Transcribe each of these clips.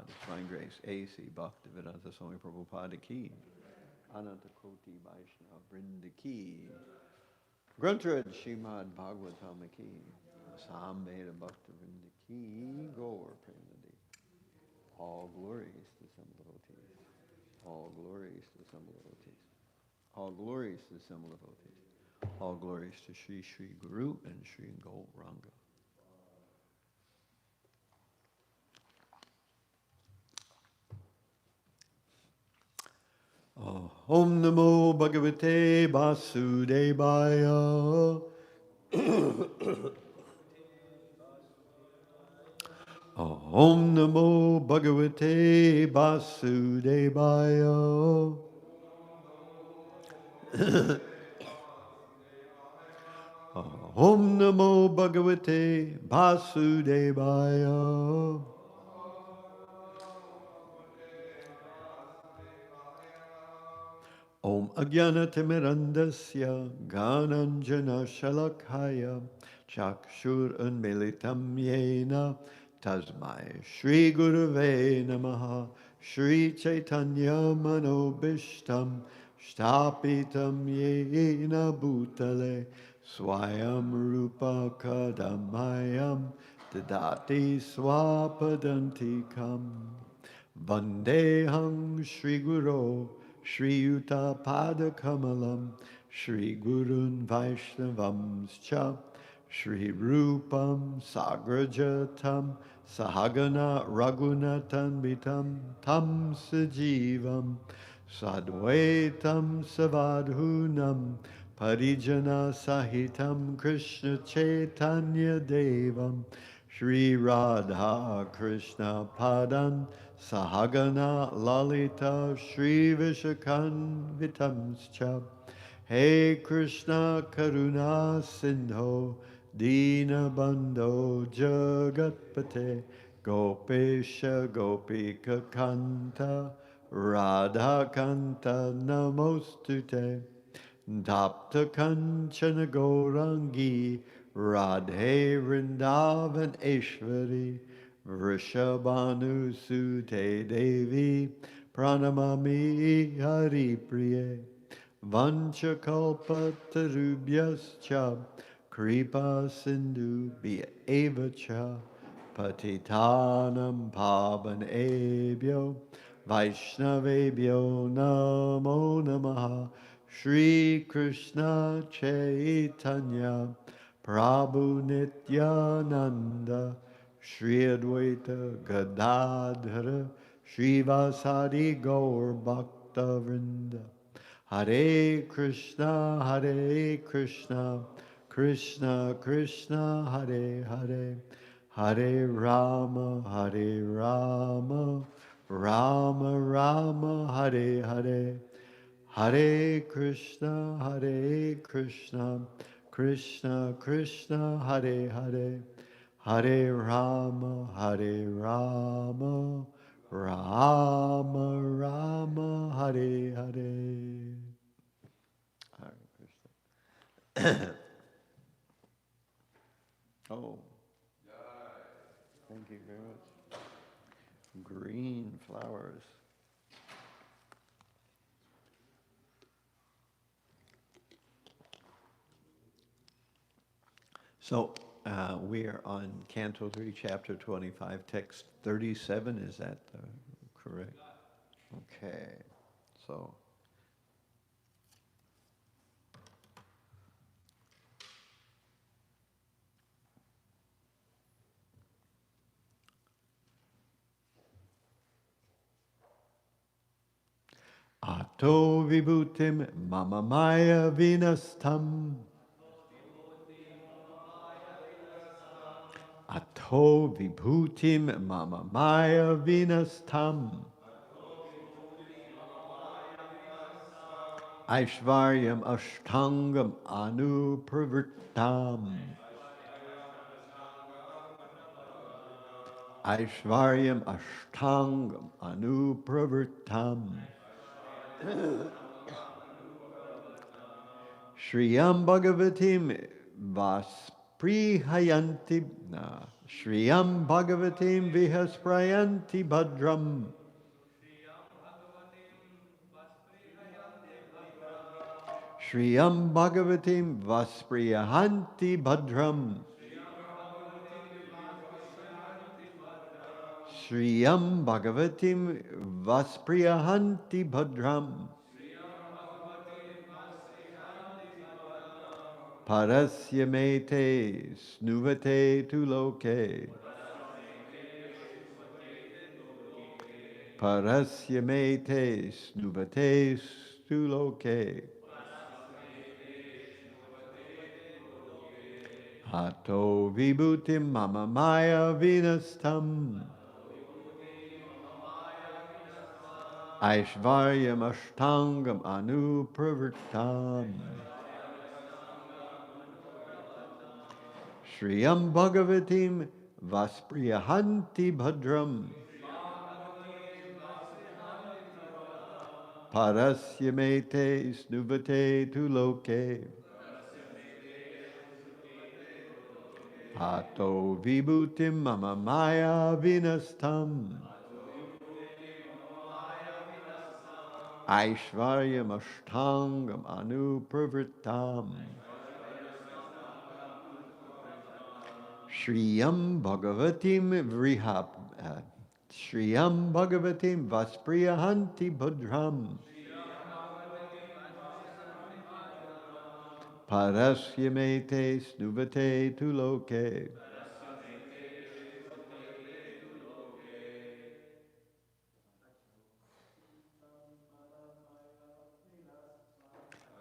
Divine Grace, A.C. Bhaktivedanta Swami Prabhupada ki, Ananta Koti Vaishnava Vrinda ki, Gruntrad Śrimad Bhāgavatam ki, Samveda Bhakta Vrinda ki, Gaur Premanandi. All glories to some devotees. All glories to some devotees. All glories to some devotees. All glories to Sri Sri Guru and Sri Gauranga. Om Namo Bhagavate Vasudevaya. Om Namo Bhagavate Vasudevaya. Om Namo Bhagavate Vasudevaya. Om Ajnanatimidandasya Gananjana Shalakaya Chakshur Unmilitam Yena Tasmai Shri Gurave Namaha Shri Chaitanya Manobishtam Shtapitam Yena Bhutale Swayam Rupa Kadamayam Dadati Swapadantikam Vandeham Shri Guru Shri Yuta Pada Kamalam Shri Gurun Vaishnavamscha Shri Rupam Sagrajatam Sahagana Raghunathanvitam Tam Sajivam Sadvaitam Savadhunam Parijana Sahitam Krishna Chaitanya Devam Shri Radha Krishna Padan Sahagana Lalita Shri Vishakan Vitamscha He Krishna Karuna Sindho Dina Bandho Jagatpate Gopesha Gopika Kanta Radha Kanta Namostute Tapta Kanchana Gourangi Radhe Vrindavan Eshwari Vrishabhanu Sute Devi Pranamami Hari Priye Vanchakalpa Tarubhyascha Kripa Sindhu Evacha Patitanam Pavanebhyo Vaishnavebhyo Namo Namaha Shri Krishna Chaitanya Prabhu Nityananda Shri Advaita Gadadhara Shri Vasadi Gaur Bhakta Vrinda Hare Krishna Krishna Krishna Hare Hare Hare Rama Rama Rama Hare Hare Hare Krishna Krishna Krishna Hare Hare Hare Rama Rama Rama Hare Hare. Hare Krishna. Oh, thank you very much. Green flowers. So we are on Canto 3, Chapter 25, Text 37. Is that correct? Okay. So. Ato vibhutim mama maya vinastam. Ato vibhutim mama maya vinastam. Aishvaryam ashtangam anu pravrittam. Aishvaryam ashtangam anu pravrittam. Shriyam Bhagavatim Vasprihayanti Shriyam Bhagavatim Vihasprayanti Bhadram. Shriyam Bhagavatim Vaspriyahanti Bhadram. Shriyam Bhagavatim Vaspriyahanti Bhadram. Parasya mete snuvate tu loke. Parasya mete snuvate tu loke. Hato vibhutim mama maya vinastam. Aishvaryam ashtangam anupravirtam. Shriyam Bhagavatim Vaspriyahanti Bhadram. Parasya mete snuvate tu loke. Hato vibhutim mama maya vinastam. Aishvaryam ashtangam anupravirtam. Shriyam Bhagavatim Shriyam Bhagavatim Vaspriyahanti Bhadram. Parasya mete snuvate tu loke.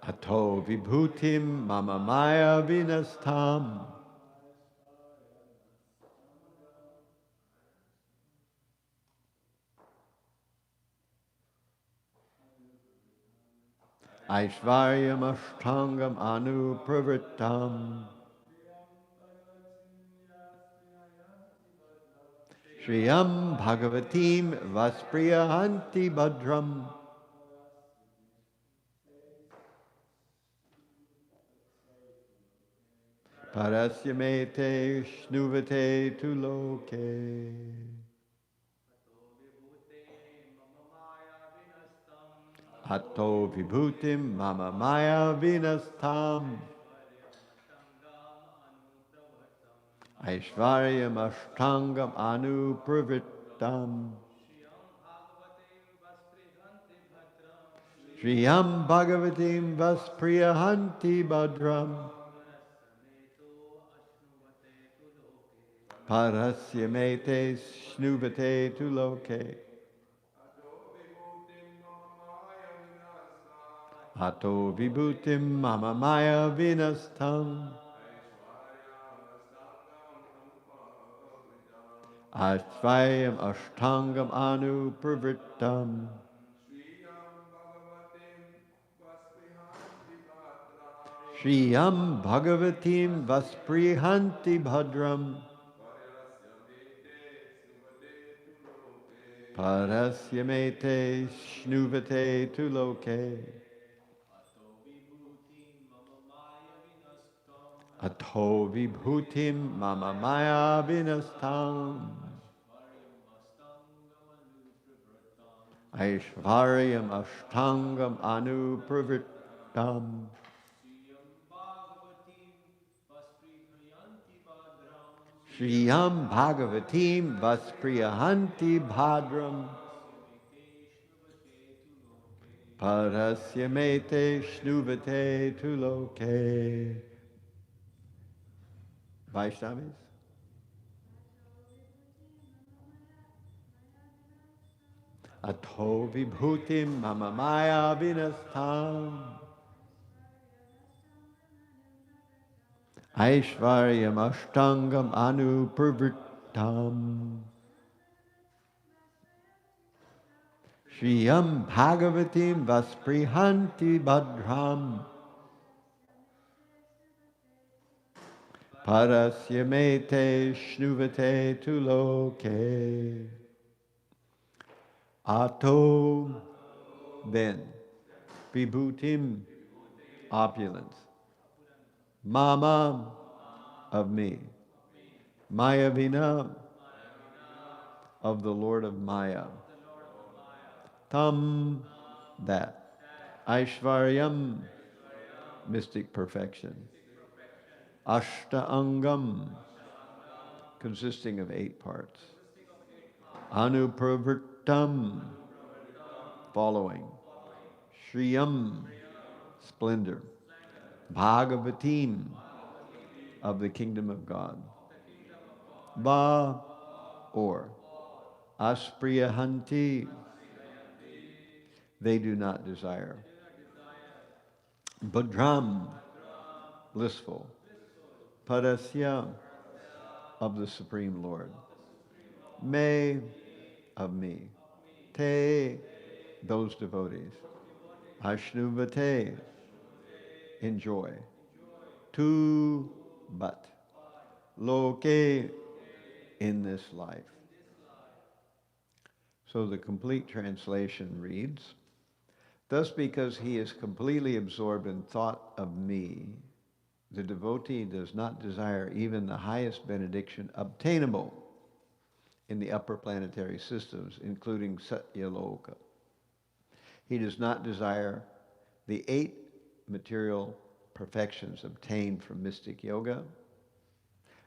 Ato vibhutim mama maya vinastam. Aishvaryam ashtangam anupravirtam. Shriyam Bhagavatim Vaspriyahanti Bhadram. Parasya mete snuvate tu loke. Ato vibhutim mama maya vinastam. Aishvaryam ashtangam anupravrittam. Shriyam Bhagavatim Vaspriyahanti Bhadram. Parasya mete snuvate tu loke. Ato vibhutim mama maya vinastam. Aishvaryam ashtangam anupravrittam. Shriyam Bhagavatim Vaspriyahanti Bhadram. Parasya mete snuvate tu loke. Ato vibhutim mama maya vinastam. Aishvaryam ashtangam anupravrittam. Shriyam Bhagavatim Vaspriyahanti Bhadram. Parasya mete snuvate tu loke. Vaishnavis? Ato vibhutim mama maya vinastam. Aishvaryam ashtangam anupravrittam. Shriyam Bhagavatim Vaspriyahanti Bhadram. Parasya mete snuvate tu loke. Ato, then, vibhutim, opulence. Mama, of me. Mayavina, of the Lord of Maya. Tam, that. Aishvaryam, mystic perfection. Ashta Angam, consisting of 8 parts. Anupravartam, following. Shriyam, splendor. Bhāgavatam, of the kingdom of God. Ba, or. Aspriyahanti, they do not desire. Bhadram, blissful. Padasya, of the Supreme Lord. Me, of me. Te, those devotees. Ashnuvate, enjoy. Tu, but. Loke, in this life. So the complete translation reads, thus because he is completely absorbed in thought of me, the devotee does not desire even the highest benediction obtainable in the upper planetary systems, including Satyaloka. He does not desire the 8 material perfections obtained from mystic yoga,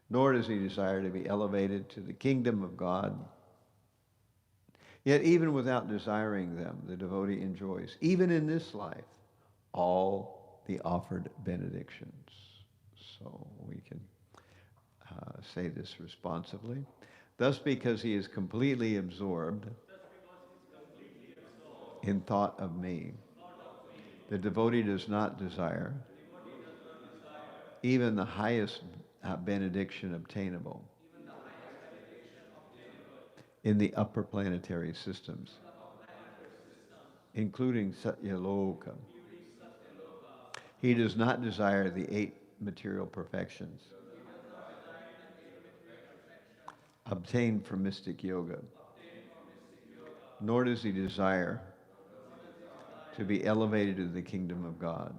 nor does he desire to be elevated to the kingdom of God. Yet even without desiring them, the devotee enjoys, even in this life, all the offered benedictions. So we can say this responsively. Thus, because he is completely absorbed in thought of me, the devotee does not desire even the highest benediction obtainable in the upper planetary systems, including Satyaloka. He does not desire the 8 material perfections obtained from mystic yoga, nor does he desire to be elevated to the kingdom of God.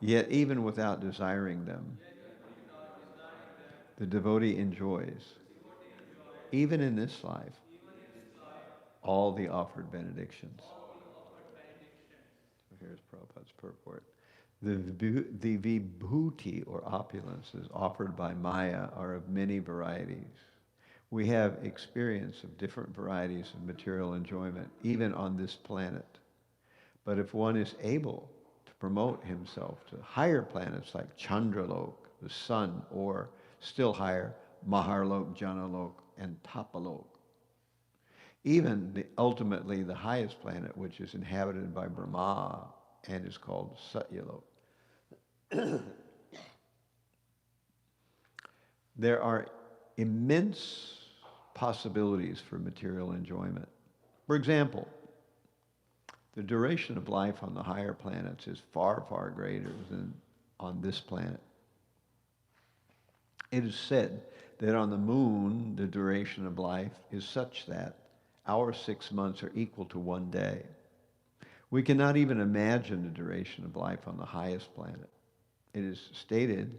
Yet even without desiring them, the devotee enjoys, even in this life, all the offered benedictions. So here's Prabhupada's purport. The vibhuti, or opulences, offered by Maya are of many varieties. We have experience of different varieties of material enjoyment, even on this planet. But if one is able to promote himself to higher planets like Chandralok, the sun, or still higher, Maharlok, Janalok, and Tapalok, even ultimately the highest planet, which is inhabited by Brahma and is called Satyalok. There are immense possibilities for material enjoyment. For example, the duration of life on the higher planets is far, far greater than on this planet. It is said that on the moon, the duration of life is such that our 6 months are equal to 1 day. We cannot even imagine the duration of life on the highest planet. It is stated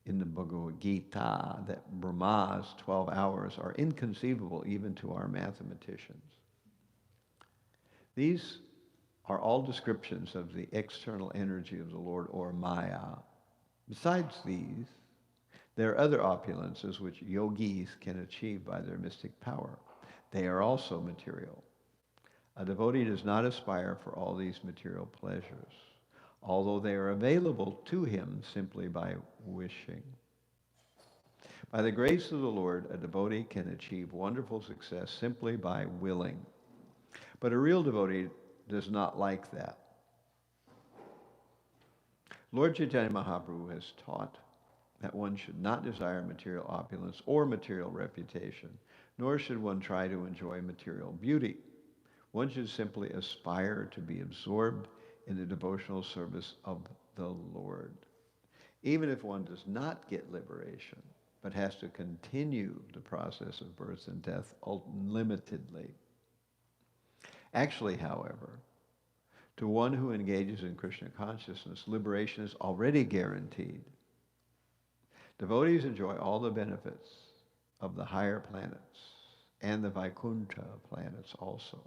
in the Bhagavad Gita that Brahma's 12 hours are inconceivable even to our mathematicians. These are all descriptions of the external energy of the Lord, or Maya. Besides these, there are other opulences which yogis can achieve by their mystic power. They are also material. A devotee does not aspire for all these material pleasures, although they are available to him simply by wishing. By the grace of the Lord, a devotee can achieve wonderful success simply by willing. But a real devotee does not like that. Lord Chaitanya Mahaprabhu has taught that one should not desire material opulence or material reputation, nor should one try to enjoy material beauty. One should simply aspire to be absorbed in the devotional service of the Lord. Even if one does not get liberation, but has to continue the process of birth and death unlimitedly. Actually, however, to one who engages in Krishna consciousness, liberation is already guaranteed. Devotees enjoy all the benefits of the higher planets and the Vaikuntha planets also.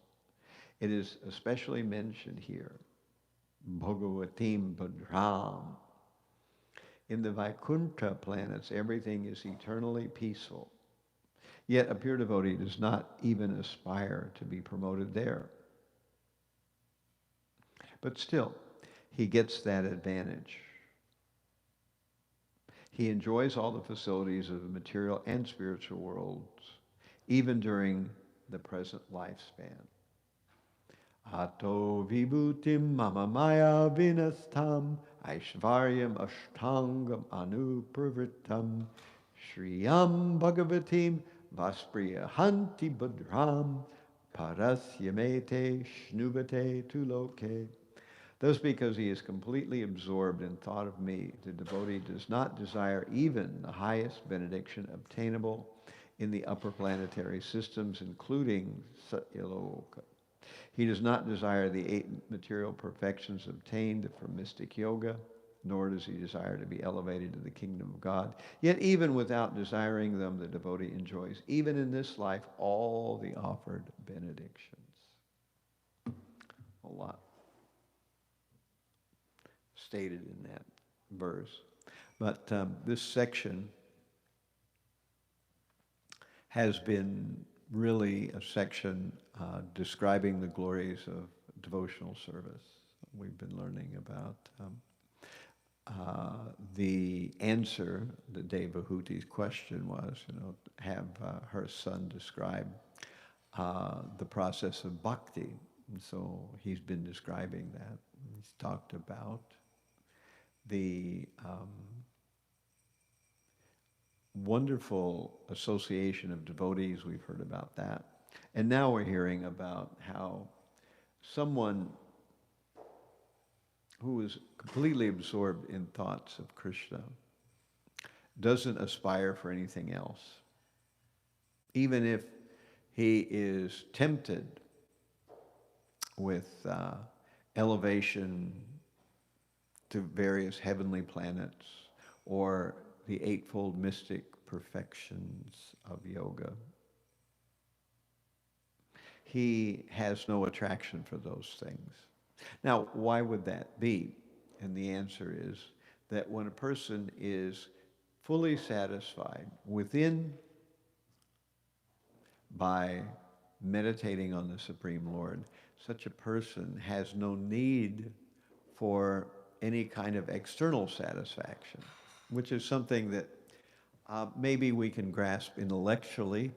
It is especially mentioned here, Bhagavatam Bhadram. In the Vaikuntha planets, everything is eternally peaceful. Yet a pure devotee does not even aspire to be promoted there. But still, he gets that advantage. He enjoys all the facilities of the material and spiritual worlds, even during the present lifespan. Ato vibhutim mama maya vinastam aishvaryam ashtangam anupravritam shriyam bhagavatim vaspriyahanti bhadram parasyamete shnubate tuloke. Thus, because he is completely absorbed in thought of me, the devotee does not desire even the highest benediction obtainable in the upper planetary systems, including Satyaloka. He does not desire the 8 material perfections obtained from mystic yoga, nor does he desire to be elevated to the kingdom of God. Yet even without desiring them, the devotee enjoys, even in this life, all the offered benedictions. A lot stated in that verse. But this section has been really a section describing the glories of devotional service. We've been learning about the answer, the Devahuti's question was, have her son describe the process of bhakti. And so he's been describing that. He's talked about the wonderful association of devotees. We've heard about that. And now we're hearing about how someone who is completely absorbed in thoughts of Krishna doesn't aspire for anything else. Even if he is tempted with elevation to various heavenly planets or the eightfold mystic perfections of yoga, he has no attraction for those things. Now, why would that be? And the answer is that when a person is fully satisfied within by meditating on the Supreme Lord, such a person has no need for any kind of external satisfaction, which is something that maybe we can grasp intellectually,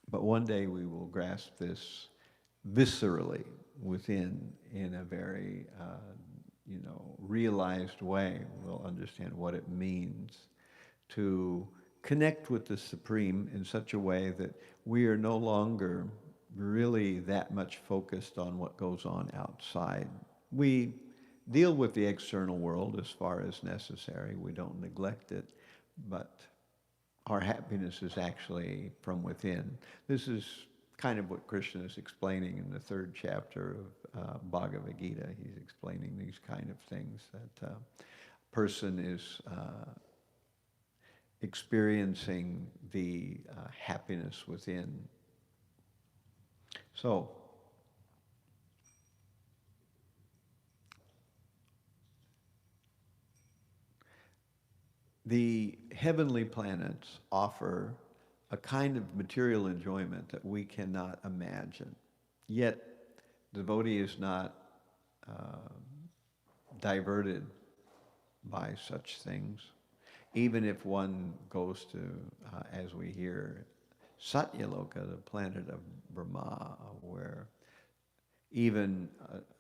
but one day we will grasp this viscerally within in a very, realized way. We'll understand what it means to connect with the Supreme in such a way that we are no longer really that much focused on what goes on outside. We deal with the external world as far as necessary. We don't neglect it, but our happiness is actually from within. This is kind of what Krishna is explaining in the 3rd chapter of Bhagavad Gita. He's explaining these kind of things, that a person is experiencing the happiness within. So, the heavenly planets offer a kind of material enjoyment that we cannot imagine. Yet, the devotee is not diverted by such things. Even if one goes to, as we hear, Satyaloka, the planet of Brahma, where even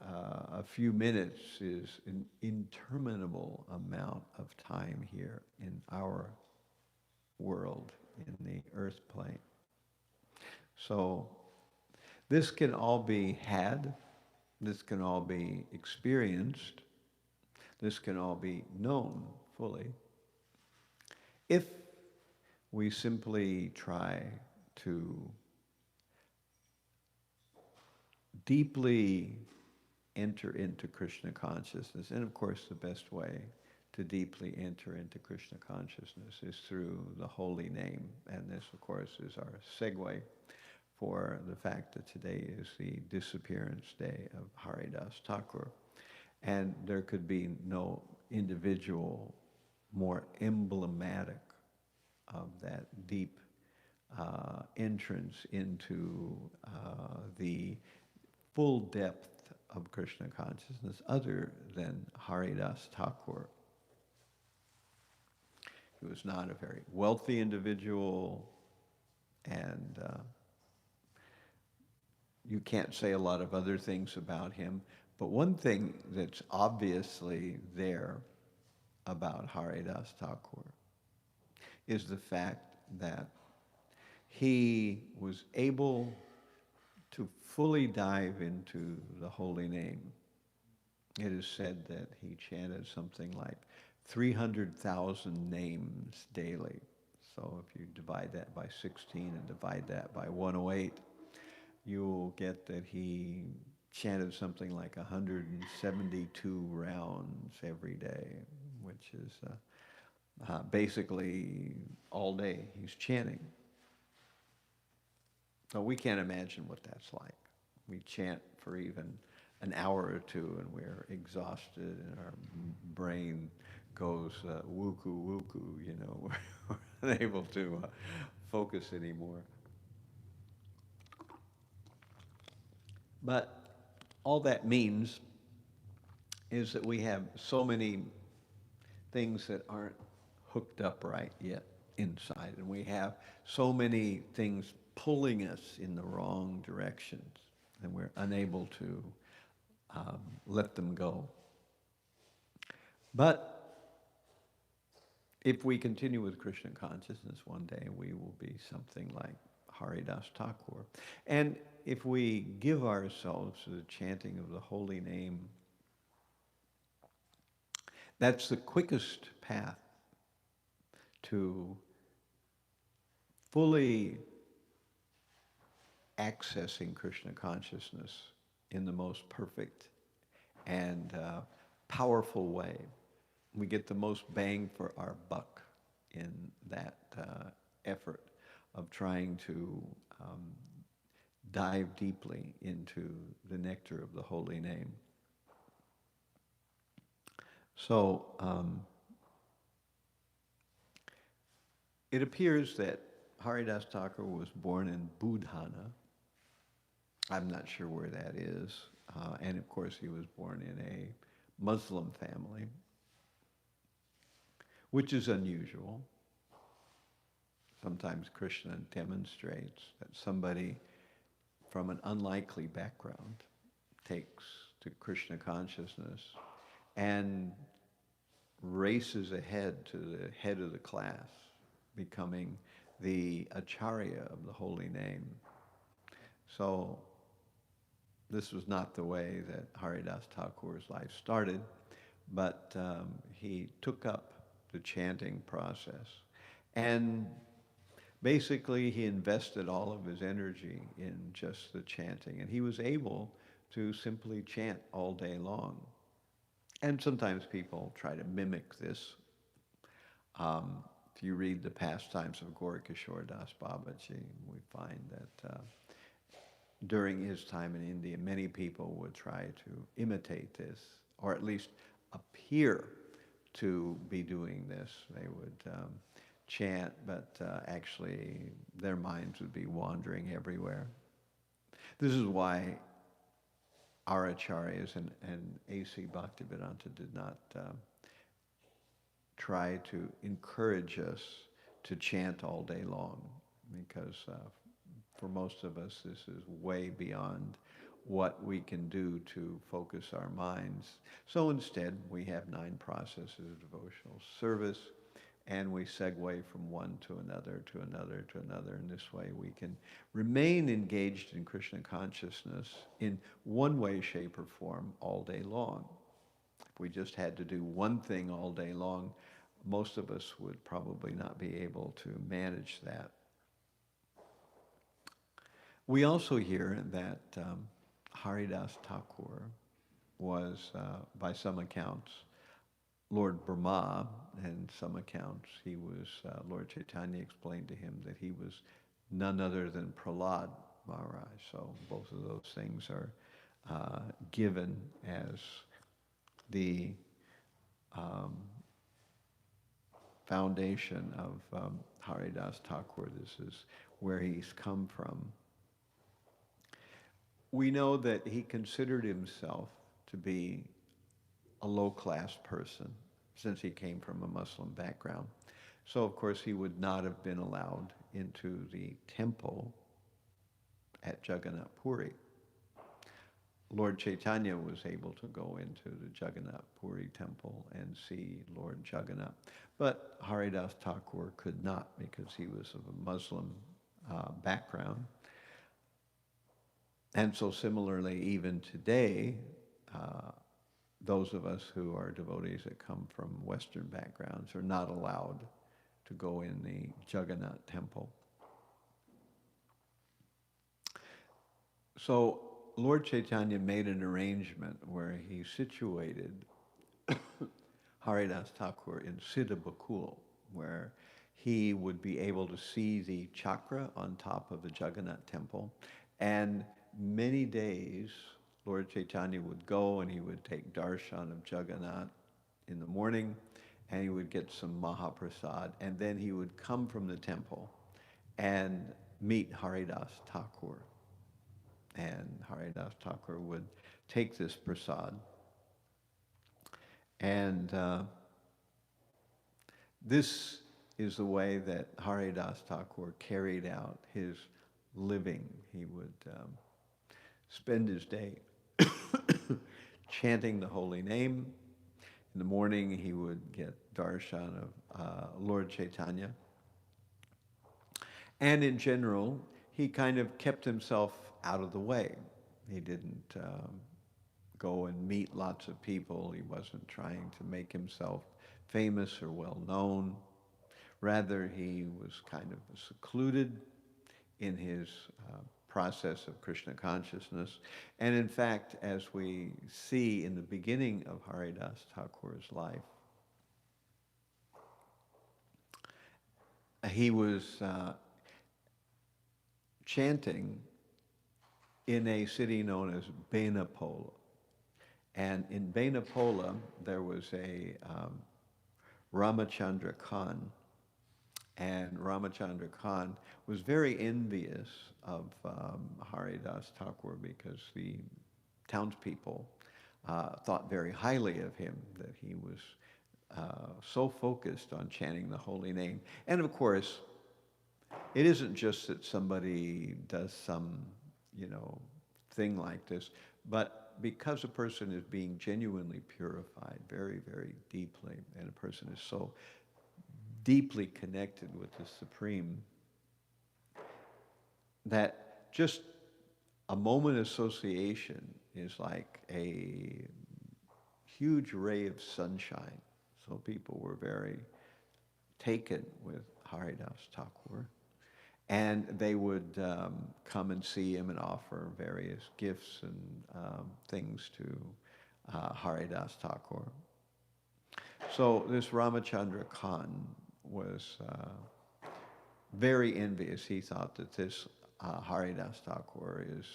a few minutes is an interminable amount of time here in our world, in the earth plane. So this can all be had, this can all be experienced, this can all be known fully, if we simply try to deeply enter into Krishna consciousness. And of course, the best way to to deeply enter into Krishna consciousness is through the holy name. And this, of course, is our segue for the fact that today is the disappearance day of Haridas Thakur. And there could be no individual more emblematic of that deep entrance into the full depth of Krishna consciousness other than Haridas Thakur. He was not a very wealthy individual, and you can't say a lot of other things about him. But one thing that's obviously there about Haridas Thakur is the fact that he was able to fully dive into the holy name. It is said that he chanted something like 300,000 names daily. So if you divide that by 16 and divide that by 108, you'll get that he chanted something like 172 rounds every day, which is basically all day he's chanting. So we can't imagine what that's like. We chant for even an hour or two and we're exhausted and our brain goes woo-koo, woo-koo, you know, we're unable to focus anymore. But all that means is that we have so many things that aren't hooked up right yet inside, and we have so many things pulling us in the wrong directions, and we're unable to let them go. But if we continue with Krishna consciousness, one day we will be something like Haridas Thakur. And if we give ourselves to the chanting of the holy name, that's the quickest path to fully accessing Krishna consciousness in the most perfect and powerful way. We get the most bang for our buck in that effort of trying to dive deeply into the nectar of the holy name. So it appears that Haridas Thakur was born in Budhana. I'm not sure where that is. And of course he was born in a Muslim family, which is unusual. Sometimes Krishna demonstrates that somebody from an unlikely background takes to Krishna consciousness and races ahead to the head of the class, becoming the acharya of the holy name. So this was not the way that Haridas Thakur's life started, but he took up the chanting process. And basically he invested all of his energy in just the chanting, and he was able to simply chant all day long. And sometimes people try to mimic this. If you read the pastimes of Gaurkishore Das Babaji, we find that during his time in India, many people would try to imitate this, or at least appear to be doing this. They would chant, but actually their minds would be wandering everywhere. This is why our acharyas and A.C. Bhaktivedanta did not try to encourage us to chant all day long, because for most of us this is way beyond what we can do to focus our minds. So instead we have 9 processes of devotional service, and we segue from one to another, to another, to another. And this way we can remain engaged in Krishna consciousness in one way, shape, or form all day long. If we just had to do one thing all day long, most of us would probably not be able to manage that. We also hear that Haridas Thakur was, by some accounts, Lord Brahma, and some accounts, he was, Lord Chaitanya explained to him that he was none other than Prahlad Maharaj. So both of those things are given as the foundation of Haridas Thakur. This is where he's come from. We know that he considered himself to be a low-class person since he came from a Muslim background. So, of course, he would not have been allowed into the temple at Jagannath Puri. Lord Chaitanya was able to go into the Jagannath Puri temple and see Lord Jagannath. But Haridas Thakur could not because he was of a Muslim background. And so similarly, even today, those of us who are devotees that come from Western backgrounds are not allowed to go in the Jagannath temple. So Lord Chaitanya made an arrangement where he situated Haridas Thakur in Siddhabakul, where he would be able to see the chakra on top of the Jagannath temple. And many days, Lord Chaitanya would go and he would take darshan of Jagannath in the morning, and he would get some Mahaprasad, and then he would come from the temple and meet Haridas Thakur. And Haridas Thakur would take this prasad. And this is the way that Haridas Thakur carried out his living. He would spend his day chanting the holy name. In the morning, he would get darshan of Lord Chaitanya. And in general, he kind of kept himself out of the way. He didn't go and meet lots of people. He wasn't trying to make himself famous or well known. Rather, he was kind of secluded in his process of Krishna consciousness. And in fact, as we see in the beginning of Haridas Thakur's life, he was chanting in a city known as Benapola. And in Benapola, there was a Ramachandra Khan. And Ramachandra Khan was very envious of Haridas Thakur because the townspeople thought very highly of him, that he was so focused on chanting the holy name. And of course, it isn't just that somebody does some, thing like this, but because a person is being genuinely purified very, very deeply, and a person is so deeply connected with the Supreme, that just a moment association is like a huge ray of sunshine. So people were very taken with Haridas Thakur. And they would come and see him and offer various gifts and things to Haridas Thakur. So this Ramachandra Khan was very envious. He thought that this Haridas Thakur is,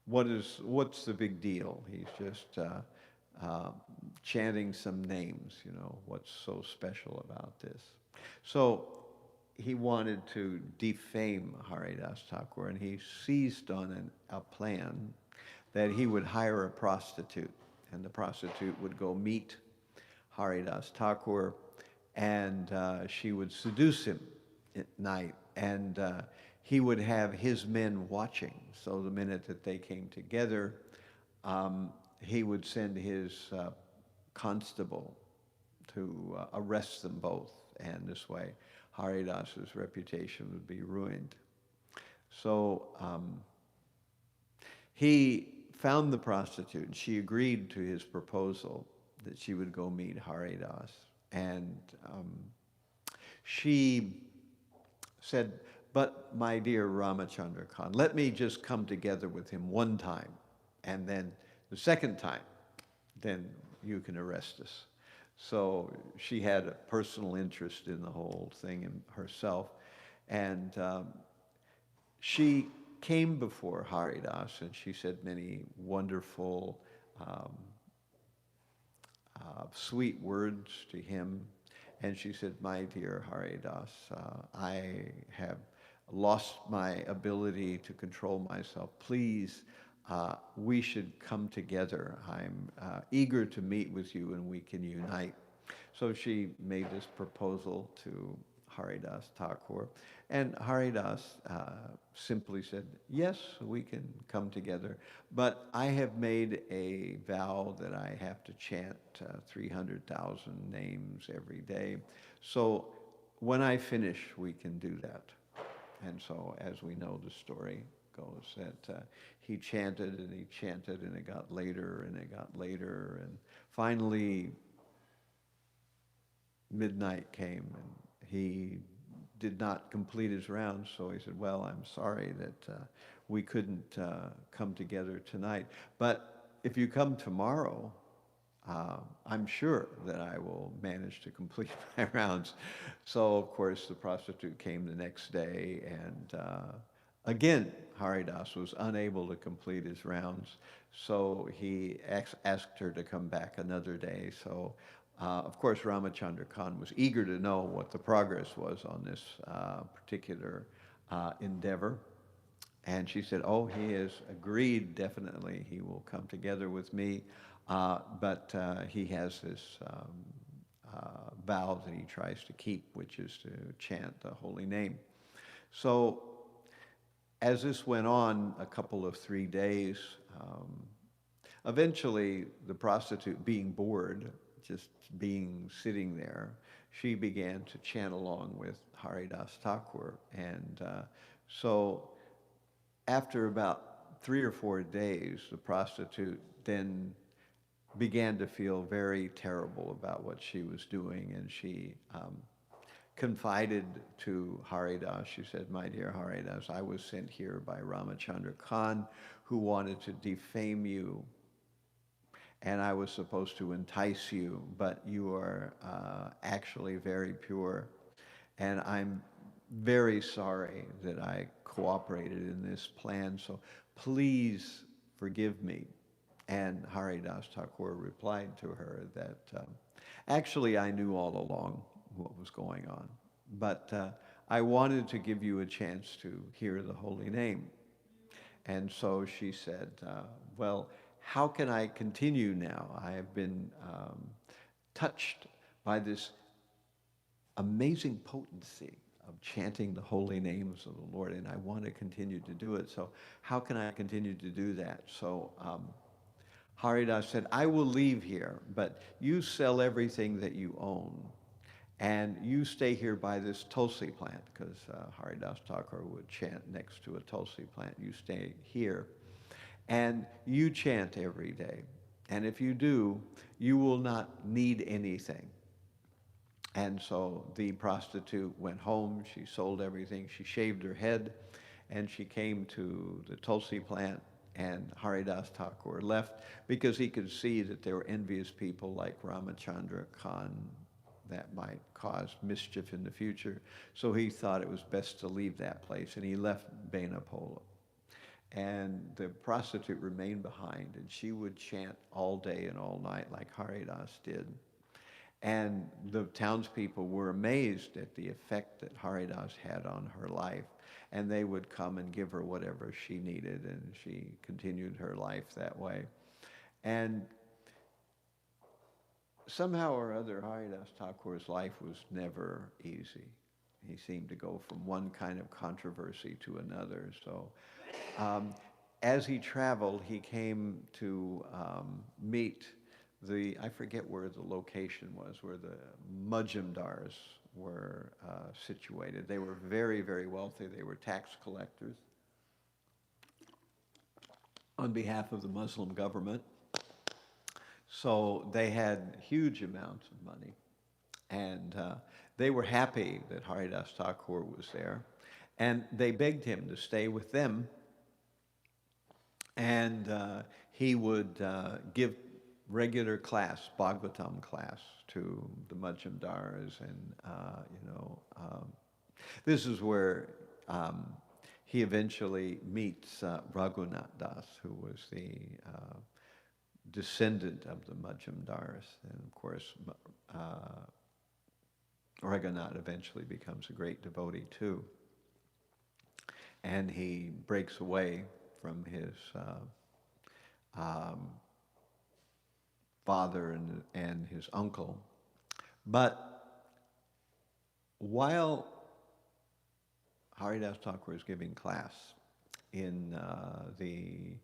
what's the big deal? He's just chanting some names, what's so special about this? So he wanted to defame Haridas Thakur, and he seized on a plan that he would hire a prostitute, and the prostitute would go meet Haridas Thakur, and she would seduce him at night, and he would have his men watching. So the minute that they came together, he would send his constable to arrest them both, and this way Haridas's reputation would be ruined. So he found the prostitute, and she agreed to his proposal that she would go meet Haridas. And she said, "But my dear Ramachandra Khan, let me just come together with him one time, and then the second time, then you can arrest us." So she had a personal interest in the whole thing in herself. And she came before Haridas, and she said many wonderful, um, sweet words to him. And she said, "My dear Haridas, I have lost my ability to control myself. Please, we should come together. I'm eager to meet with you and we can unite." So she made this proposal to Haridas Thakur. And Haridas simply said, "Yes, we can come together, but I have made a vow that I have to chant 300,000 names every day. So when I finish, we can do that." And so, as we know, the story goes that he chanted and he chanted, and it got later and it got later. And finally, midnight came and he did not complete his rounds. So he said, "Well, I'm sorry that we couldn't come together tonight. But if you come tomorrow, I'm sure that I will manage to complete my rounds." So, of course, the prostitute came the next day, and again, Haridas was unable to complete his rounds. So he asked her to come back another day. So, of course, Ramachandra Khan was eager to know what the progress was on this particular endeavor. And she said, "Oh, he has agreed, definitely. He will come together with me. But he has this vow that he tries to keep, which is to chant the holy name." So as this went on a couple of 3 days, eventually the prostitute, being bored, just sitting there, she began to chant along with Haridas Thakur. And so after about 3 or 4 days, the prostitute then began to feel very terrible about what she was doing, and she confided to Haridas. She said, "My dear Haridas, I was sent here by Ramachandra Khan, who wanted to defame you, and I was supposed to entice you, but you are actually very pure, and I'm very sorry that I cooperated in this plan, so please forgive me." And Haridas Thakur replied to her that, "Actually, I knew all along what was going on, but I wanted to give you a chance to hear the holy name." And so she said, "Well, how can I continue now? I have been touched by this amazing potency of chanting the holy names of the Lord, and I want to continue to do it. So how can I continue to do that?" So Haridas said, "I will leave here, but you sell everything that you own, and you stay here by this tulsi plant," because Haridas Thakur would chant next to a tulsi plant. "You stay here, and you chant every day. And if you do, you will not need anything." And so the prostitute went home, she sold everything, she shaved her head, and she came to the tulsi plant, and Haridas Thakur left because he could see that there were envious people like Ramachandra Khan that might cause mischief in the future. So he thought it was best to leave that place, and he left Benapola. And the prostitute remained behind, and she would chant all day and all night like Haridas did. And the townspeople were amazed at the effect that Haridas had on her life. And they would come and give her whatever she needed, and she continued her life that way. And somehow or other, Haridas Thakur's life was never easy. He seemed to go from one kind of controversy to another. So as he traveled, he came to meet I forget where the location was, where the Majumdars were situated. They were very, very wealthy. They were tax collectors on behalf of the Muslim government. So they had huge amounts of money. And they were happy that Haridas Thakur was there. And they begged him to stay with them. And he would give regular class, Bhāgavatam class, to the Majumdars, and this is where he eventually meets Raghunath Das, who was the descendant of the Majumdars, and of course Raghunath eventually becomes a great devotee too, and he breaks away from his father and his uncle. But while Haridas Thakur is giving class in the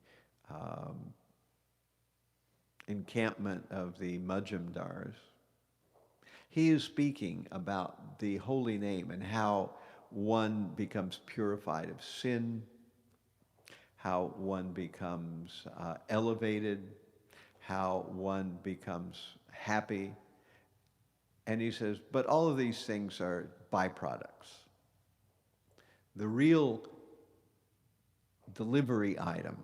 encampment of the Majumdars, he is speaking about the holy name and how one becomes purified of sin, how one becomes elevated, how one becomes happy. And he says, but all of these things are byproducts. The real delivery item,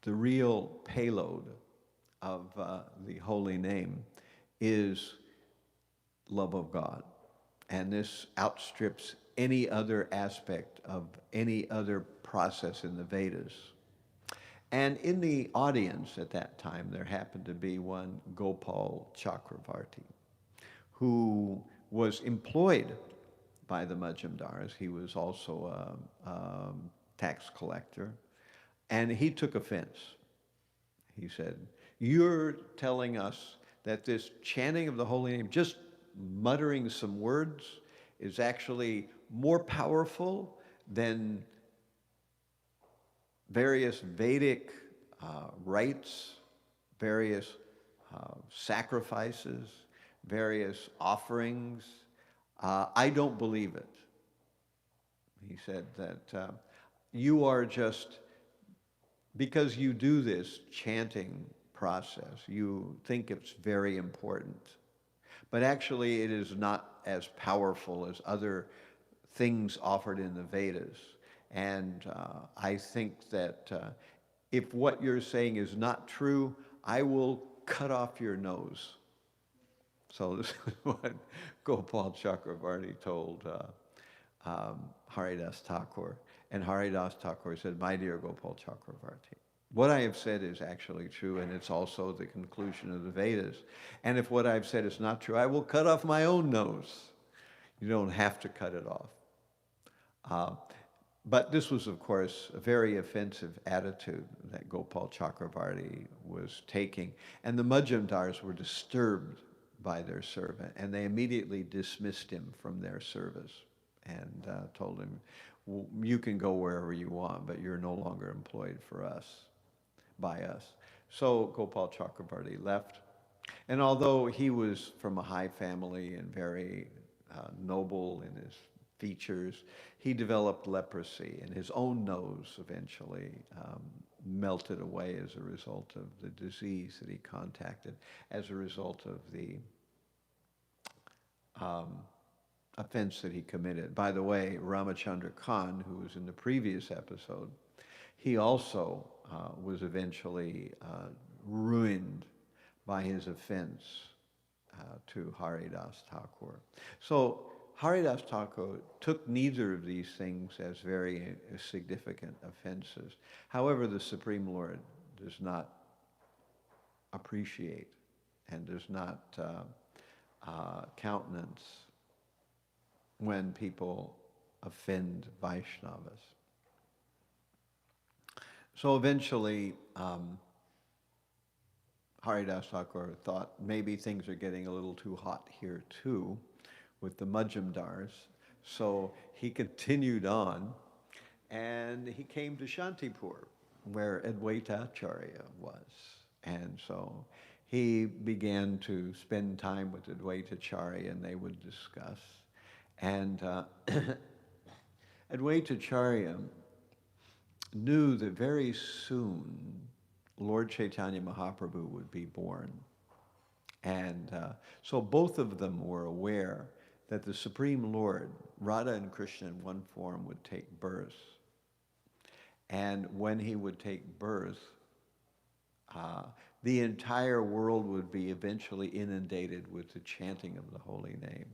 the real payload of the holy name is love of God. And this outstrips any other aspect of any other process in the Vedas. And in the audience at that time, there happened to be one Gopal Chakravarti, who was employed by the Majumdars. He was also a tax collector, and he took offense. He said, "You're telling us that this chanting of the holy name, just muttering some words, is actually more powerful than various Vedic rites, various sacrifices, various offerings. I don't believe it." He said that you are just, because you do this chanting process, you think it's very important. But actually it is not as powerful as other things offered in the Vedas. And I think that if what you're saying is not true, I will cut off your nose. So this is what Gopal Chakravarti told Haridas Thakur. And Haridas Thakur said, "My dear Gopal Chakravarti, what I have said is actually true, and it's also the conclusion of the Vedas. And if what I've said is not true, I will cut off my own nose. You don't have to cut it off." But this was, of course, a very offensive attitude that Gopal Chakravarti was taking. And the Majumdars were disturbed by their servant, and they immediately dismissed him from their service and told him, "You can go wherever you want, but you're no longer employed for us, by us." So Gopal Chakravarti left. And although he was from a high family and very noble in his features, he developed leprosy, and his own nose eventually melted away as a result of the disease that he contracted, as a result of the offense that he committed. By the way, Ramachandra Khan, who was in the previous episode, he also was eventually ruined by his offense to Haridas Thakur. So Haridas Thakur took neither of these things as very significant offenses. However, the Supreme Lord does not appreciate and does not countenance when people offend Vaishnavas. So eventually, Haridas Thakur thought maybe things are getting a little too hot here too with the Majumdars. So he continued on, and he came to Shantipur, where Advaita Acharya was. And so he began to spend time with Advaita Acharya, and they would discuss. And Advaita Acharya knew that very soon Lord Chaitanya Mahaprabhu would be born. And so both of them were aware that the Supreme Lord, Radha and Krishna in one form, would take birth. And when he would take birth, the entire world would be eventually inundated with the chanting of the holy name.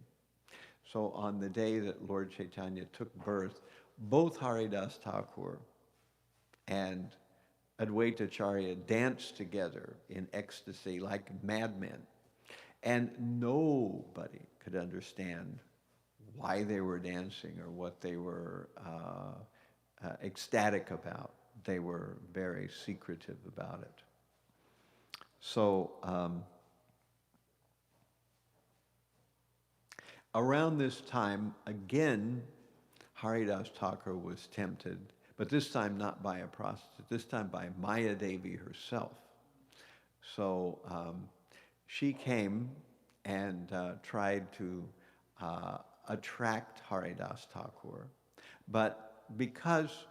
So on the day that Lord Chaitanya took birth, both Haridas Thakur and Advaita Acharya danced together in ecstasy like madmen. And nobody could understand why they were dancing or what they were ecstatic about. They were very secretive about it. So around this time, again, Haridas Thakur was tempted, but this time not by a prostitute, this time by Maya Devi herself. So she came and tried to attract Haridas Thakur, but because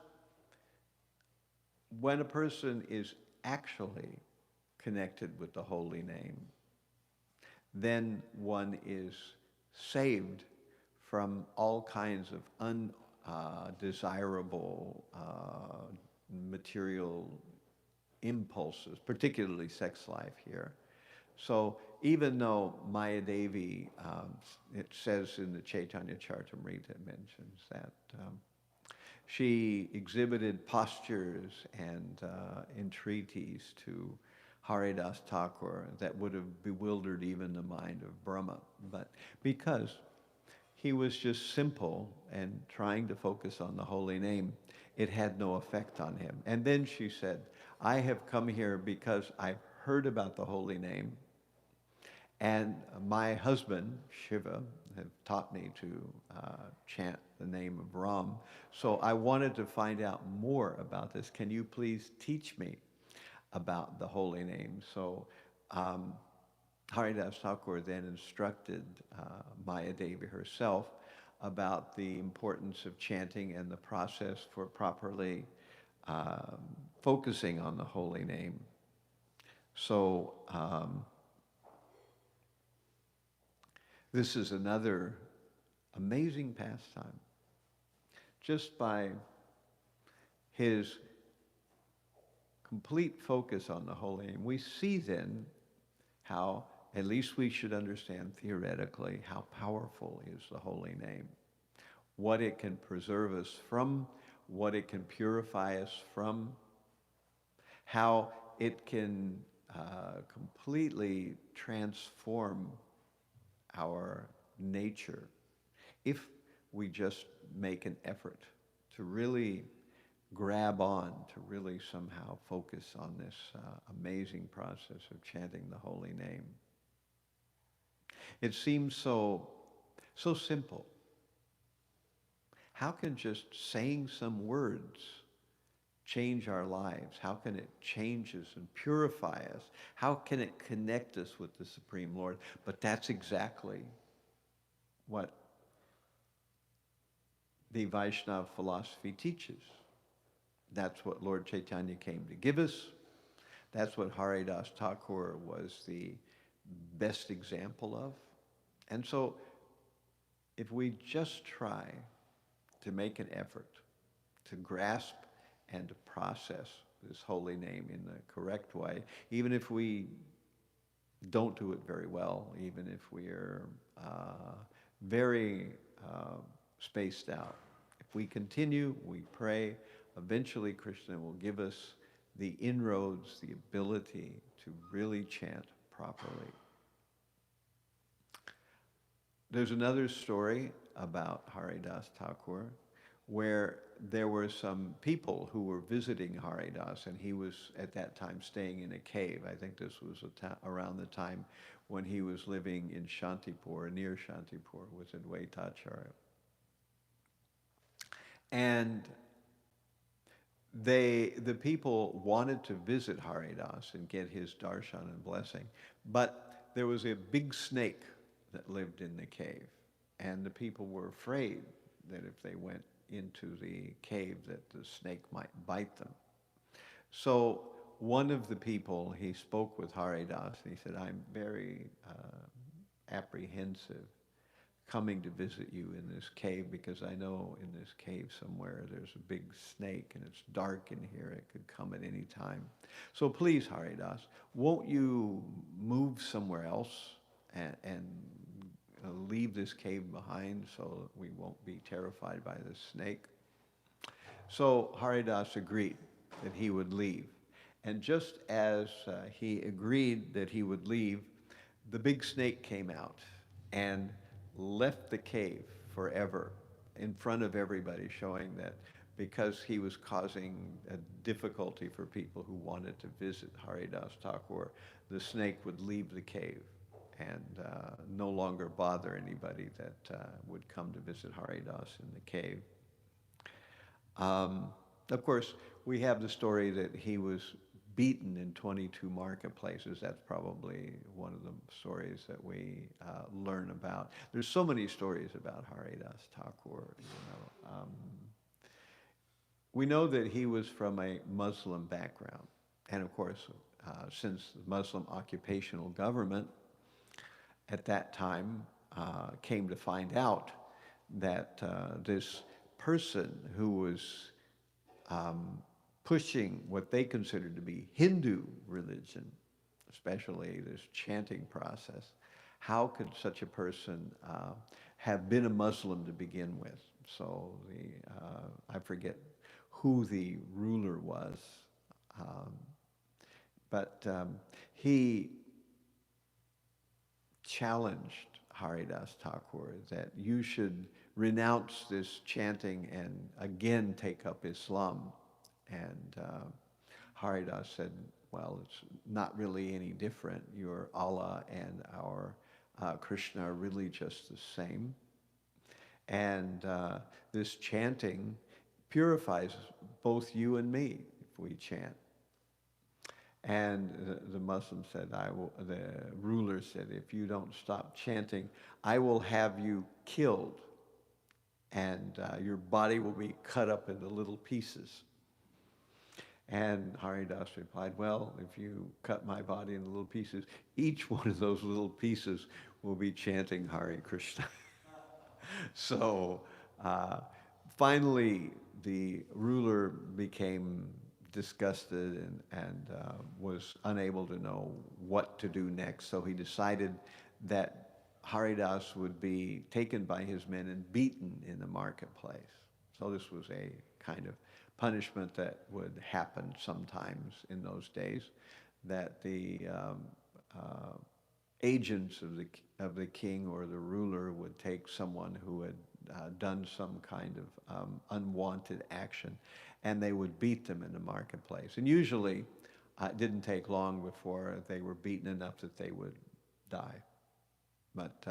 when a person is actually connected with the holy name, then one is saved from all kinds of undesirable material impulses, particularly sex life here. So even though Maya Devi, it says in the Chaitanya Charitamrita, mentions that she exhibited postures and entreaties to Haridas Thakur that would have bewildered even the mind of Brahma. But because he was just simple and trying to focus on the holy name, it had no effect on him. And then she said, I have come here because I've heard about the holy name, and my husband, Shiva, had taught me to chant the name of Ram. So I wanted to find out more about this. Can you please teach me about the holy name? So Haridas Thakur then instructed Maya Devi herself about the importance of chanting and the process for properly focusing on the holy name. So this is another amazing pastime. Just by his complete focus on the holy name, we see then how, at least we should understand theoretically, how powerful is the holy name, what it can preserve us from, what it can purify us from, how it can completely transform our nature if we just make an effort to really grab on, to really somehow focus on this amazing process of chanting the holy name. It seems so simple. How can just saying some words change our lives? How can it change us and purify us? How can it connect us with the Supreme Lord? But that's exactly what the Vaishnava philosophy teaches. That's what Lord Chaitanya came to give us. That's what Haridas Thakur was the best example of. And so if we just try to make an effort to grasp and to process this holy name in the correct way, even if we don't do it very well, even if we are very spaced out. If we continue, we pray, eventually Krishna will give us the inroads, the ability to really chant properly. There's another story about Haridas Thakur where there were some people who were visiting Haridas, and he was at that time staying in a cave. I think this was around the time when he was living in Shantipur, near Shantipur, with Advaita Acharya. And the people wanted to visit Haridas and get his darshan and blessing, but there was a big snake that lived in the cave, and the people were afraid that if they went into the cave that the snake might bite them. So one of the people, he spoke with Haridas, and he said, I'm very apprehensive. coming to visit you in this cave, because I know in this cave somewhere there's a big snake and it's dark in here. It could come at any time. So please, Haridas, won't you move somewhere else and leave this cave behind so that we won't be terrified by this snake? So Haridas agreed that he would leave. And just as he agreed that he would leave, the big snake came out and left the cave forever in front of everybody, showing that because he was causing a difficulty for people who wanted to visit Haridas Thakur, the snake would leave the cave and no longer bother anybody that would come to visit Haridas in the cave. Of course, we have the story that he was beaten in 22 marketplaces. That's probably one of the stories that we learn about. There's so many stories about Haridas Thakur. We know that he was from a Muslim background. And of course, since the Muslim occupational government at that time came to find out that this person who was pushing what they considered to be Hindu religion, especially this chanting process, how could such a person have been a Muslim to begin with? So I forget who the ruler was, but he challenged Haridas Thakur that you should renounce this chanting and again take up Islam. And Haridas said, well, it's not really any different. Your Allah and our Krishna are really just the same. And this chanting purifies both you and me if we chant. And the Muslim said, the ruler said, if you don't stop chanting, I will have you killed, and your body will be cut up into little pieces. And Haridas replied, well, if you cut my body into little pieces, each one of those little pieces will be chanting Hare Krishna. So finally, the ruler became disgusted and was unable to know what to do next. So he decided that Haridas would be taken by his men and beaten in the marketplace. So this was a kind of punishment that would happen sometimes in those days, that the agents of the king or the ruler would take someone who had done some kind of unwanted action, and they would beat them in the marketplace. And usually it didn't take long before they were beaten enough that they would die. But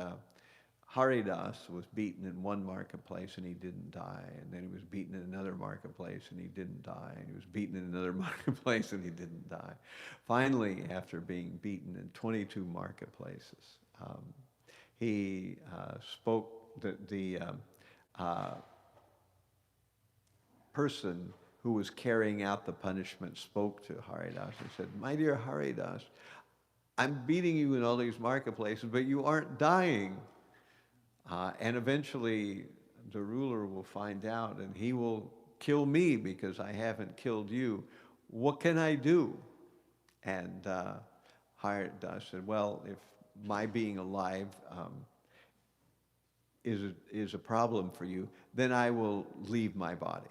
Haridas was beaten in one marketplace and he didn't die. And then he was beaten in another marketplace and he didn't die. And he was beaten in another marketplace and he didn't die. Finally, after being beaten in 22 marketplaces, he spoke, the person who was carrying out the punishment spoke to Haridas and said, my dear Haridas, I'm beating you in all these marketplaces, but you aren't dying. And eventually the ruler will find out and he will kill me because I haven't killed you. What can I do? And Haridas said, well, if my being alive is a problem for you, then I will leave my body.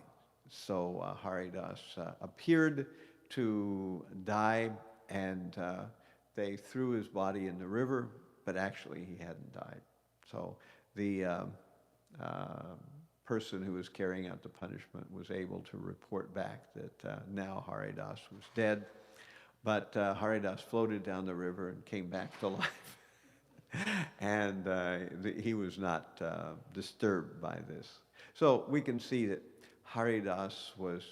So Haridas appeared to die, and they threw his body in the river, but actually he hadn't died. So the person who was carrying out the punishment was able to report back that now Haridas was dead, but Haridas floated down the river and came back to life. And he was not disturbed by this. So we can see that Haridas was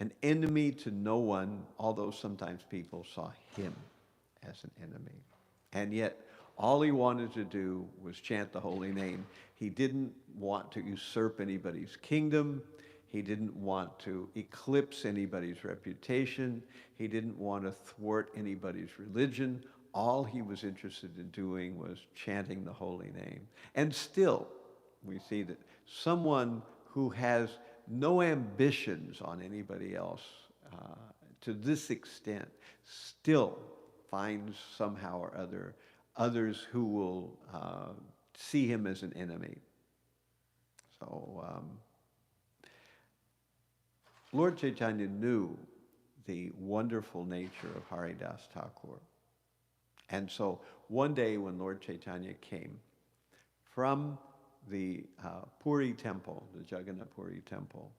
an enemy to no one, although sometimes people saw him as an enemy. And yet, all he wanted to do was chant the holy name. He didn't want to usurp anybody's kingdom. He didn't want to eclipse anybody's reputation. He didn't want to thwart anybody's religion. all he was interested in doing was chanting the holy name. And still, we see that someone who has no ambitions on anybody else to this extent still finds somehow or other others who will see him as an enemy. So Lord Chaitanya knew the wonderful nature of Haridas Thakur. And so one day when Lord Chaitanya came from the Puri temple, the Jagannath Puri temple,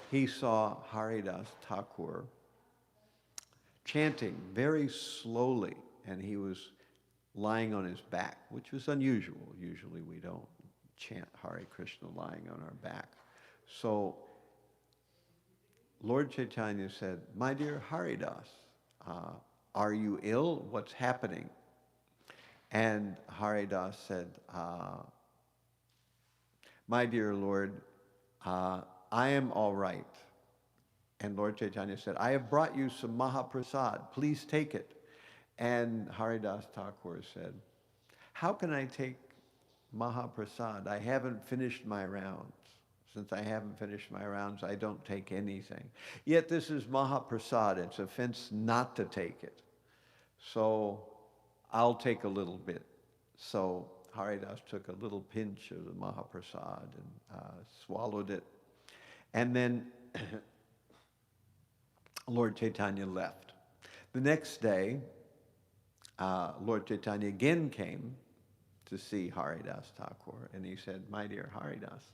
he saw Haridas Thakur chanting very slowly, and he was lying on his back, which was unusual. Usually we don't chant Hare Krishna lying on our back. So Lord Chaitanya said, "My dear Haridas, are you ill? What's happening?" And Haridas said, "My dear Lord, I am all right." And Lord Chaitanya said, "I have brought you some Mahaprasad. Please take it." And Haridas Thakur said, "How can I take Mahaprasad? I haven't finished my rounds. Since I haven't finished my rounds, I don't take anything. Yet this is Mahaprasad. It's offense not to take it. So I'll take a little bit." So Haridas took a little pinch of the Mahaprasad and swallowed it. And then Lord Chaitanya left. The next day, Lord Chaitanya again came to see Haridas Thakur, and he said, "My dear Haridas,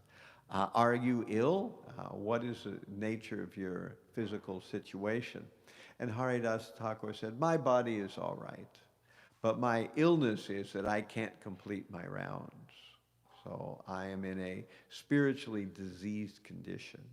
are you ill? What is the nature of your physical situation?" And Haridas Thakur said, "My body is all right, but my illness is that I can't complete my rounds. So I am in a spiritually diseased condition."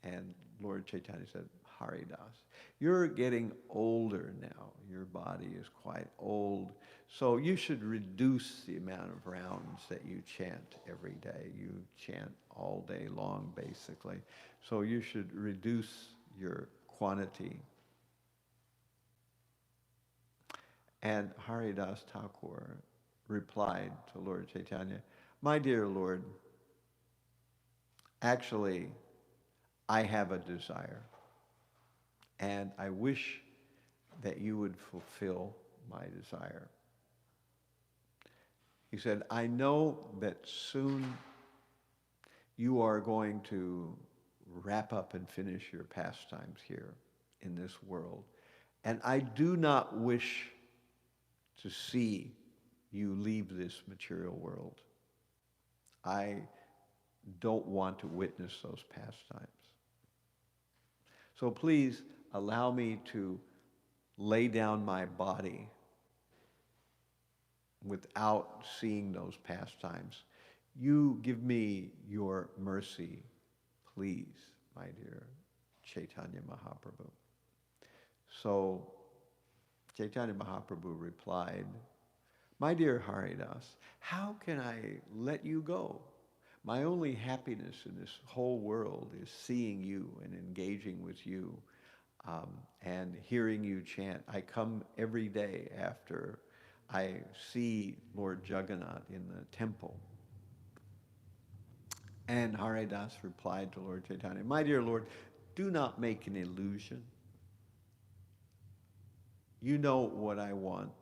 And Lord Chaitanya said, "Haridas, you're getting older now. Your body is quite old. So you should reduce the amount of rounds that you chant every day. You chant all day long, basically. So you should reduce your quantity." And Haridas Thakur replied to Lord Chaitanya, "My dear Lord, actually, I have a desire, and I wish that you would fulfill my desire." He said, "I know that soon you are going to wrap up and finish your pastimes here in this world, and I do not wish to see you leave this material world. I don't want to witness those pastimes. So please allow me to lay down my body without seeing those pastimes. You give me your mercy, please, my dear Chaitanya Mahaprabhu." So Chaitanya Mahaprabhu replied, "My dear Haridas, how can I let you go? My only happiness in this whole world is seeing you and engaging with you and hearing you chant. I come every day after I see Lord Jagannath in the temple." And Haridas replied to Lord Chaitanya, "My dear Lord, do not make an illusion. You know what I want.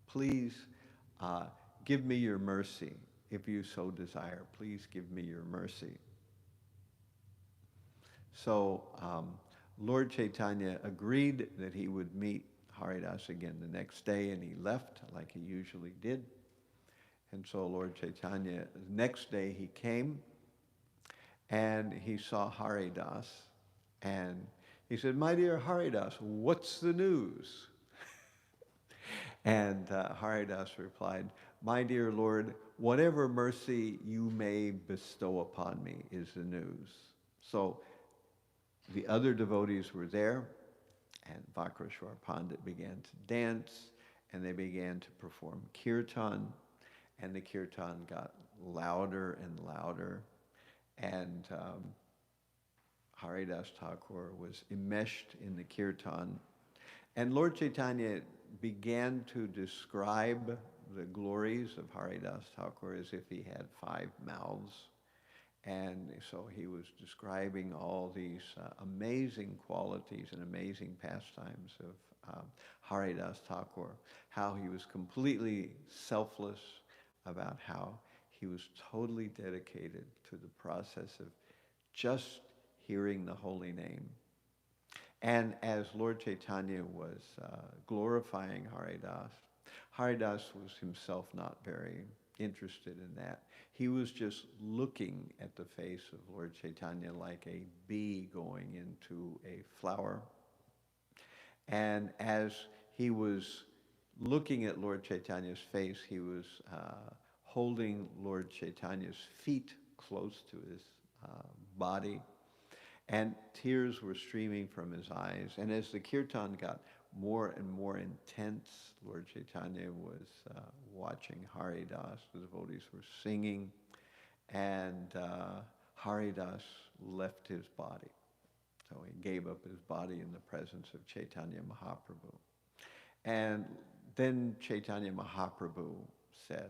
Please give me your mercy. If you so desire, please give me your mercy." So Lord Chaitanya agreed that he would meet Haridas again the next day, and he left like he usually did. And so Lord Chaitanya, the next day he came, and he saw Haridas, and he said, "My dear Haridas, what's the news?" And Haridas replied, "My dear Lord, whatever mercy you may bestow upon me is the news." So the other devotees were there, and Vakreshwar Pandit began to dance, and they began to perform kirtan, and the kirtan got louder and louder, and Haridas Thakur was enmeshed in the kirtan. And Lord Chaitanya began to describe the glories of Haridas Thakur as if he had 5 mouths. And so he was describing all these amazing qualities and amazing pastimes of Haridas Thakur, how he was completely selfless, about how he was totally dedicated to the process of just hearing the holy name. And as Lord Chaitanya was glorifying Haridas, Haridas was himself not very interested in that. He was just looking at the face of Lord Chaitanya like a bee going into a flower. And as he was looking at Lord Chaitanya's face, he was holding Lord Chaitanya's feet close to his body. And tears were streaming from his eyes. And as the kirtan got more and more intense, Lord Chaitanya was watching Haridas. The devotees were singing. And Haridas left his body. So he gave up his body in the presence of Chaitanya Mahaprabhu. And then Chaitanya Mahaprabhu said,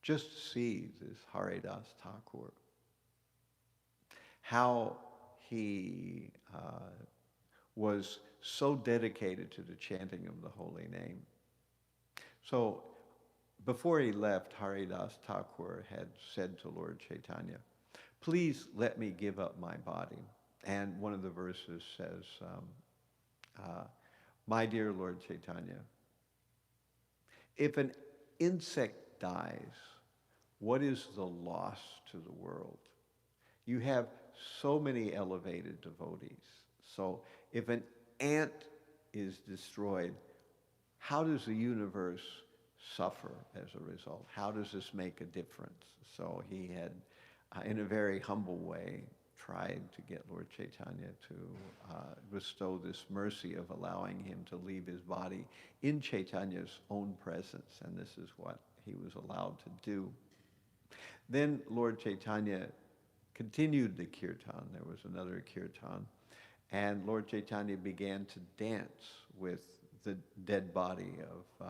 just see this Haridas Thakur, how he was so dedicated to the chanting of the holy name. So before he left, Haridas Thakur had said to Lord Chaitanya, please let me give up my body. And one of the verses says, my dear Lord Chaitanya, if an insect dies, what is the loss to the world? You have so many elevated devotees. So if an ant is destroyed, how does the universe suffer as a result? How does this make a difference? So he had, in a very humble way, tried to get Lord Chaitanya to bestow this mercy of allowing him to leave his body in Chaitanya's own presence, and this is what he was allowed to do. Then Lord Chaitanya continued the kirtan. There was another kirtan, and Lord Chaitanya began to dance with the dead body of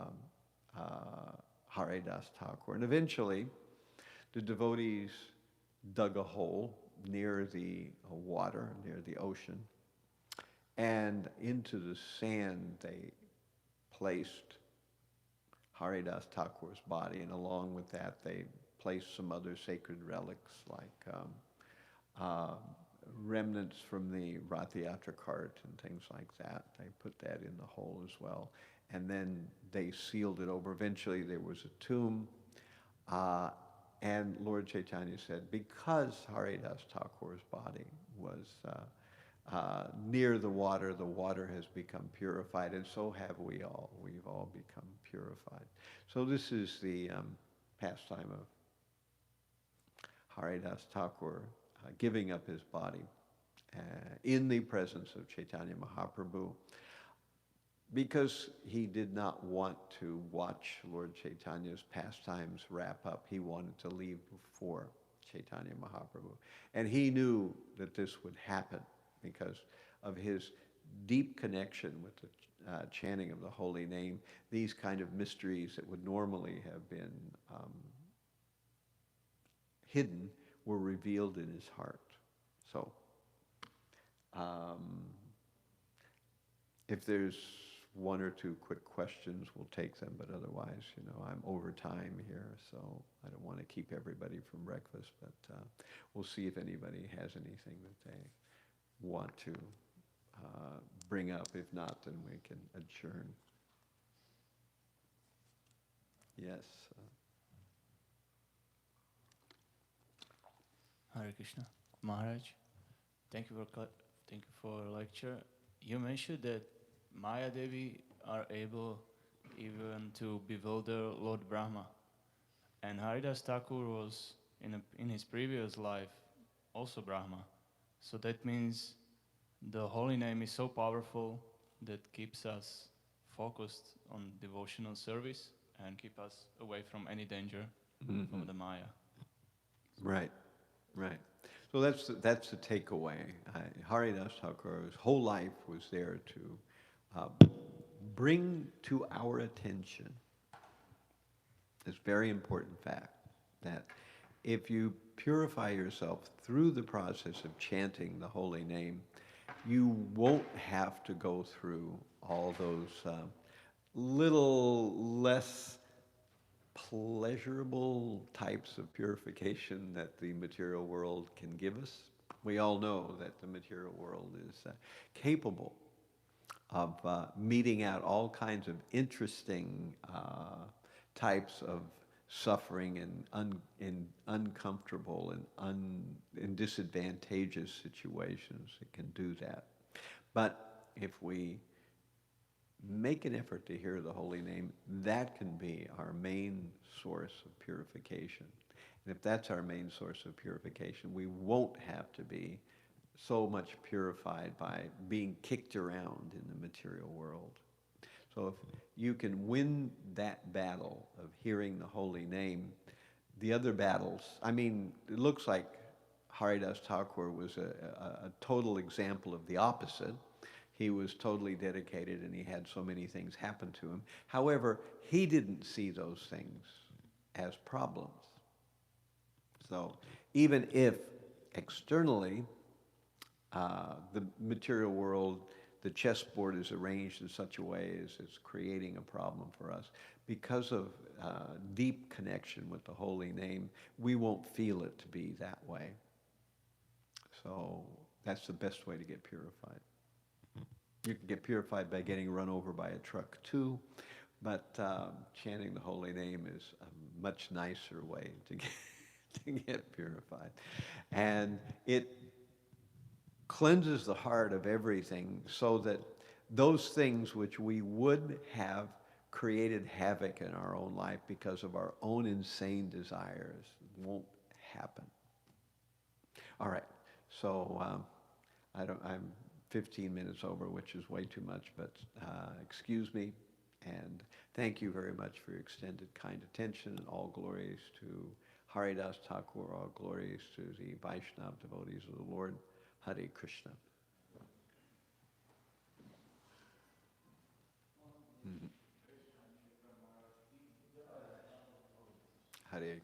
Haridas Thakur. And eventually, the devotees dug a hole near the water, near the ocean, and into the sand they placed Haridas Thakur's body, and along with that they placed some other sacred relics like remnants from the Rath Yatra cart and things like that. They put that in the hole as well. And then they sealed it over. Eventually there was a tomb. And Lord Chaitanya said, because Haridas Thakur's body was near the water has become purified, and so have we all. We've all become purified. So this is the pastime of Haridas Thakur giving up his body in the presence of Chaitanya Mahaprabhu, because he did not want to watch Lord Chaitanya's pastimes wrap up. He wanted to leave before Chaitanya Mahaprabhu. And he knew that this would happen because of his deep connection with the chanting of the holy name. These kind of mysteries that would normally have been hidden were revealed in his heart. So, if there's one or two quick questions, we'll take them, but otherwise, I'm over time here, so I don't want to keep everybody from breakfast, but we'll see if anybody has anything that they want to bring up. If not, then we can adjourn. Yes. Hare Krishna. Maharaj, thank you for lecture. You mentioned that Maya Devi are able even to bewilder Lord Brahma. And Haridas Thakur was, in his previous life, also Brahma. So that means the holy name is so powerful that keeps us focused on devotional service and keep us away from any danger from the Maya. Right. Right. So that's the takeaway. Haridas Thakur's whole life was there to bring to our attention this very important fact that if you purify yourself through the process of chanting the holy name, you won't have to go through all those little less pleasurable types of purification that the material world can give us. We all know that the material world is capable of meting out all kinds of interesting types of suffering and uncomfortable and disadvantageous situations. It can do that. But if we make an effort to hear the holy name, that can be our main source of purification. And if that's our main source of purification, we won't have to be so much purified by being kicked around in the material world. So if you can win that battle of hearing the holy name, the other battles, I mean, it looks like Haridas Thakur was a total example of the opposite. He was totally dedicated and he had so many things happen to him. However, he didn't see those things as problems. So even if externally the material world, the chessboard is arranged in such a way as it's creating a problem for us, because of deep connection with the holy name, we won't feel it to be that way. So that's the best way to get purified. You can get purified by getting run over by a truck too, but chanting the holy name is a much nicer way to get purified. And it cleanses the heart of everything so that those things which we would have created havoc in our own life because of our own insane desires won't happen. All right, so I'm 15 minutes over, which is way too much, but excuse me, and thank you very much for your extended kind attention, and all glories to Haridas Thakur, all glories to the Vaishnava devotees of the Lord. Hare Krishna. Mm-hmm. Hare